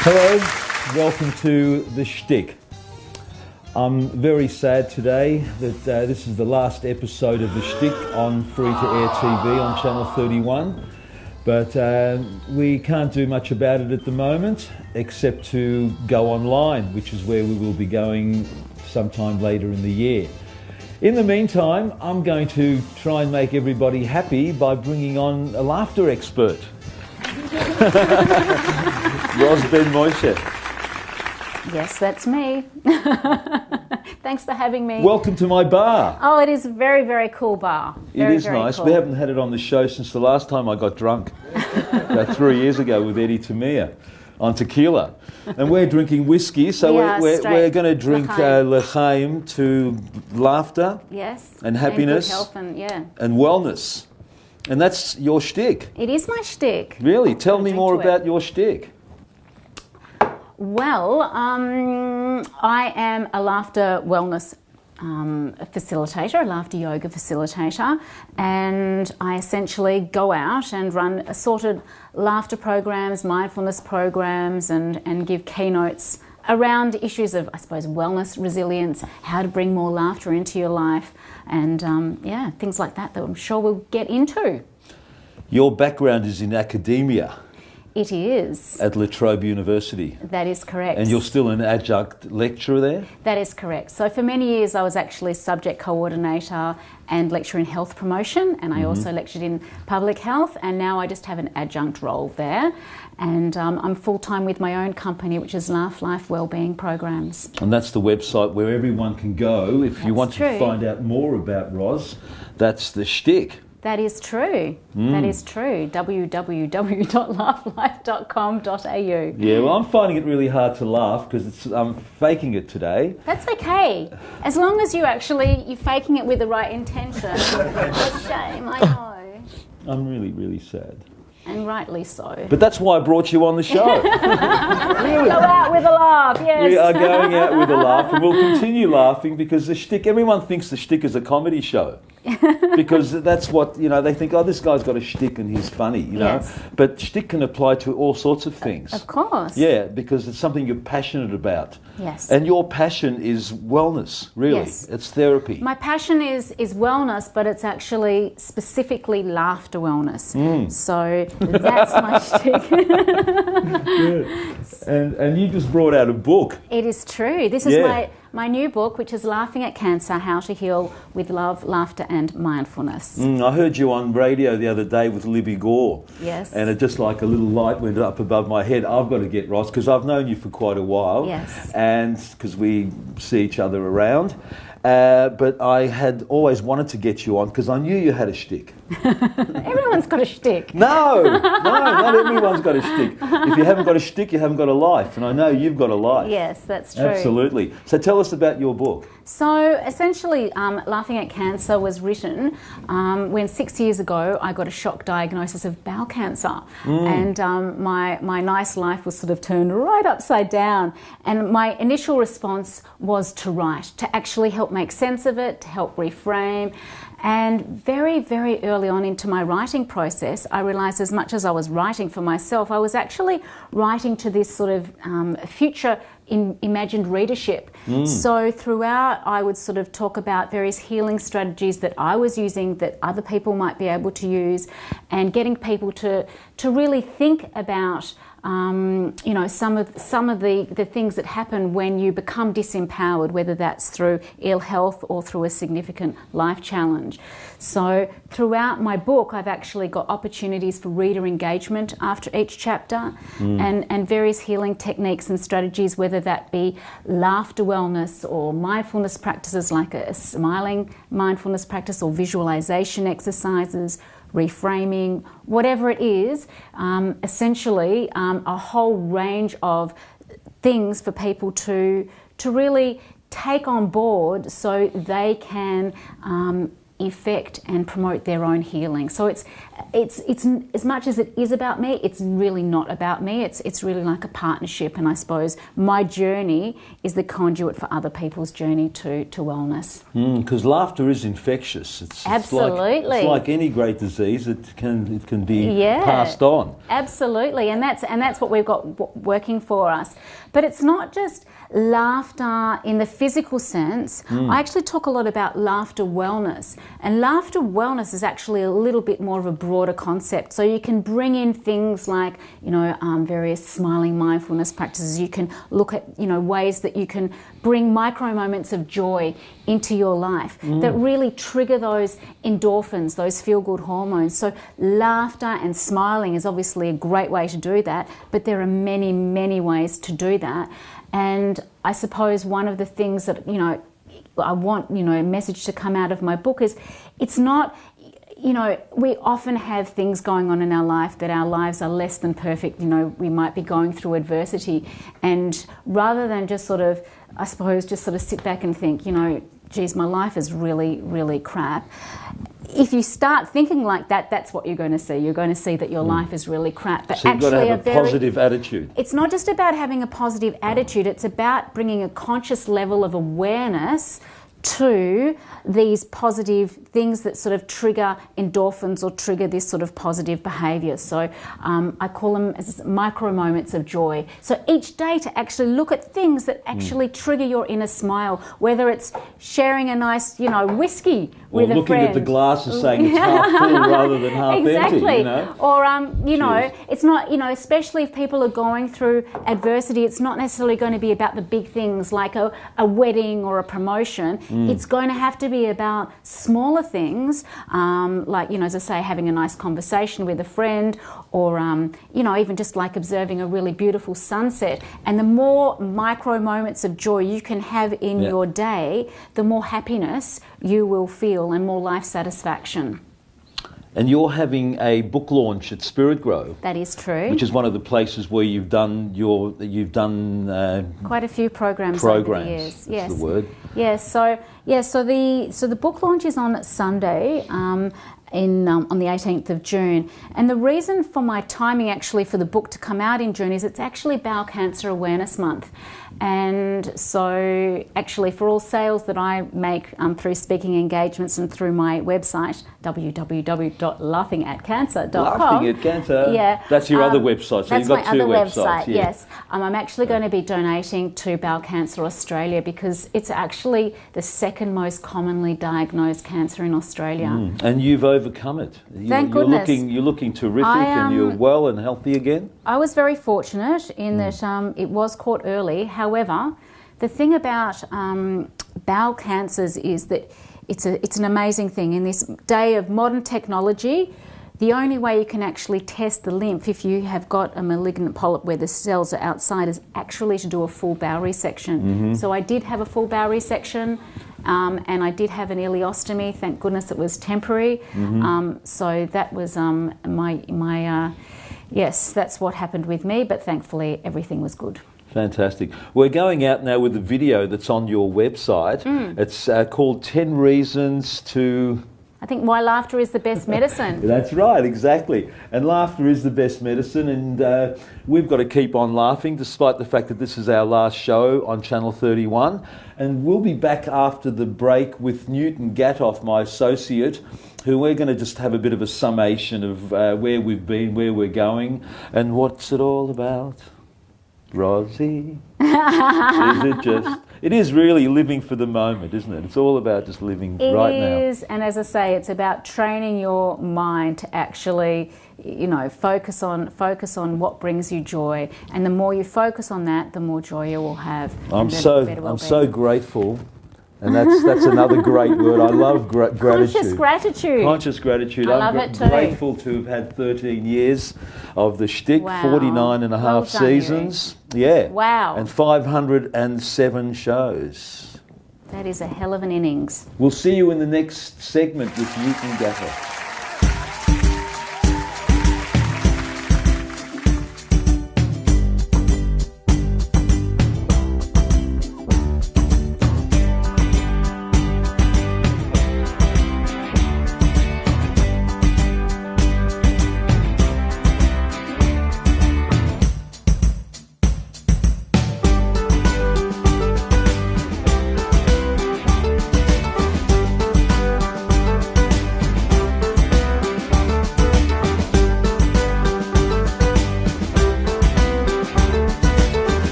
Hello, welcome to the SHTICK. I'm very sad today that this is the last episode of the SHTICK on free-to-air TV on Channel 31, but we can't do much about it at the moment except to go online, which is where we will be going sometime later in the year. In the meantime, I'm going to try and make everybody happy by bringing on a laughter expert. Ben-Moshe. Yes, that's me. Thanks for having me. Welcome to my bar. Oh, it is a very, very cool bar. It is nice. Cool. We haven't had it on the show since the last time I got drunk, about 3 years ago with Eddie Tamir on tequila. And we're drinking whiskey, so we're going to drink l'chaim to laughter, yes, and happiness, and good health and wellness. And that's your shtick. It is my shtick. Really? Tell me more about your shtick. Well, I am a laughter wellness facilitator, a laughter yoga facilitator, and I essentially go out and run assorted laughter programs, mindfulness programs, and give keynotes around issues of, I suppose, wellness, resilience, how to bring more laughter into your life, and things like that I'm sure we'll get into. Your background is in academia. It is. At La Trobe University. That is correct. And you're still an adjunct lecturer there? That is correct. So for many years I was actually subject coordinator and lecturer in health promotion, and I also lectured in public health, and now I just have an adjunct role there. And I'm full-time with my own company, which is Laugh Life Wellbeing Programs. And that's the website where everyone can go if you want to find out more about Roz. That's the shtick. That is true. That is true. www.laughlife.com.au. Yeah, well, I'm finding it really hard to laugh because I'm faking it today. That's okay. As long as you're faking it with the right intention. It's a shame, I know. I'm really, really sad. And rightly so. But that's why I brought you on the show. Really? Go out with a laugh, yes. We are going out with a laugh, and we'll continue laughing because the shtick, everyone thinks the shtick is a comedy show. Because that's what, they think, oh, this guy's got a shtick and he's funny, you know. Yes. But shtick can apply to all sorts of things. Of course. Yeah, because it's something you're passionate about. Yes. And your passion is wellness, really. Yes. It's therapy. My passion is wellness, but it's actually specifically laughter wellness. So that's my shtick. And you just brought out a book. It is true. This is my new book, which is Laughing at Cancer, How to Heal with Love, Laughter and Mindfulness. I heard you on radio the other day with Libby Gore. Yes. And it just like a little light went up above my head. I've got to get Ross because I've known you for quite a while. Yes. And because we see each other around. But I had always wanted to get you on because I knew you had a shtick. Everyone's got a shtick. No, not everyone's got a shtick. If you haven't got a shtick, you haven't got a life. And I know you've got a life. Yes, that's true. Absolutely. So tell us about your book. So essentially, Laughing at Cancer was written when 6 years ago I got a shock diagnosis of bowel cancer. And my nice life was sort of turned right upside down. And my initial response was to write, to actually help make sense of it, to help reframe. And very, very early on into my writing process, I realised as much as I was writing for myself, I was actually writing to this sort of future imagined readership. So throughout, I would sort of talk about various healing strategies that I was using that other people might be able to use, and getting people to really think about some of the things that happen when you become disempowered, whether that's through ill health or through a significant life challenge. So throughout my book, I've actually got opportunities for reader engagement after each chapter, and various healing techniques and strategies, whether that be laughter wellness or mindfulness practices like a smiling mindfulness practice or visualization exercises, reframing, whatever it is, essentially a whole range of things for people to really take on board so they can effect and promote their own healing. So it's it's as much as it is about me, it's really not about me. It's really like a partnership, and I suppose my journey is the conduit for other people's journey to wellness. Because laughter is infectious. Absolutely. It's like any great disease. It can be passed on. Absolutely, and that's what we've got working for us. But it's not just laughter in the physical sense. I actually talk a lot about laughter wellness, and laughter wellness is actually a little bit more of a broader concept. So you can bring in things like, various smiling mindfulness practices. You can look at, ways that you can bring micro moments of joy into your life that really trigger those endorphins, those feel-good hormones. So laughter and smiling is obviously a great way to do that, but there are many, many ways to do that. And I suppose one of the things that, I want, a message to come out of my book is it's not, we often have things going on in our life that our lives are less than perfect. We might be going through adversity. And rather than just sort of, I suppose, just sort of sit back and think, geez, my life is really, really crap. If you start thinking like that, that's what you're going to see. You're going to see that your life is really crap. But so you've got to have a positive attitude. It's not just about having a positive attitude. It's about bringing a conscious level of awareness to these positive things that sort of trigger endorphins or trigger this sort of positive behaviour. So I call them as micro moments of joy. So each day to actually look at things that actually trigger your inner smile, whether it's sharing a nice, whiskey with a friend. Or looking at the glass and saying it's half full rather than half exactly. empty, Or, it's not, especially if people are going through adversity, it's not necessarily going to be about the big things like a wedding or a promotion. It's going to have to be about smaller things, like, as I say, having a nice conversation with a friend, or, even just like observing a really beautiful sunset. And the more micro moments of joy you can have in your day, the more happiness you will feel and more life satisfaction. And you're having a book launch at Spirit Grow. That is true. Which is one of the places where you've done quite a few programs over the years. That's the word. Yes. So the book launch is on Sunday. On the 18th of June. And the reason for my timing actually for the book to come out in June is it's actually Bowel Cancer Awareness Month. And so actually for all sales that I make through speaking engagements and through my website, www.laughingatcancer.com. Laughing at Cancer? Yeah. That's your other website, so you've got two websites. Website, yes. I'm actually going to be donating to Bowel Cancer Australia because it's actually the second most commonly diagnosed cancer in Australia. And you've overcome it. Thank goodness. You're looking terrific and you're well and healthy again. I was very fortunate in that it was caught early. However, the thing about bowel cancers is that it's an amazing thing. In this day of modern technology, the only way you can actually test the lymph if you have got a malignant polyp where the cells are outside is actually to do a full bowel resection. So I did have a full bowel resection. And I did have an ileostomy. Thank goodness it was temporary. So that was yes, that's what happened with me. But thankfully, everything was good. Fantastic. We're going out now with a video that's on your website. It's called 10 Reasons to... I think why laughter is the best medicine. That's right, exactly. And laughter is the best medicine, and we've got to keep on laughing despite the fact that this is our last show on Channel 31. And we'll be back after the break with Newton Gatoff, my associate, who we're going to just have a bit of a summation of where we've been, where we're going, and what's it all about. Rosie, is it just... It is really living for the moment, isn't it? It's all about just living right now. It is, and as I say, it's about training your mind to actually, focus on what brings you joy. And the more you focus on that, the more joy you will have. I'm so grateful. And that's another great word. I love gratitude. Conscious gratitude. Conscious gratitude. I love it too. I'm grateful to have had 13 years of the SHTICK, wow. 49 and a half seasons. Yeah. Wow. And 507 shows. That is a hell of an innings. We'll see you in the next segment with Newton Gatoff.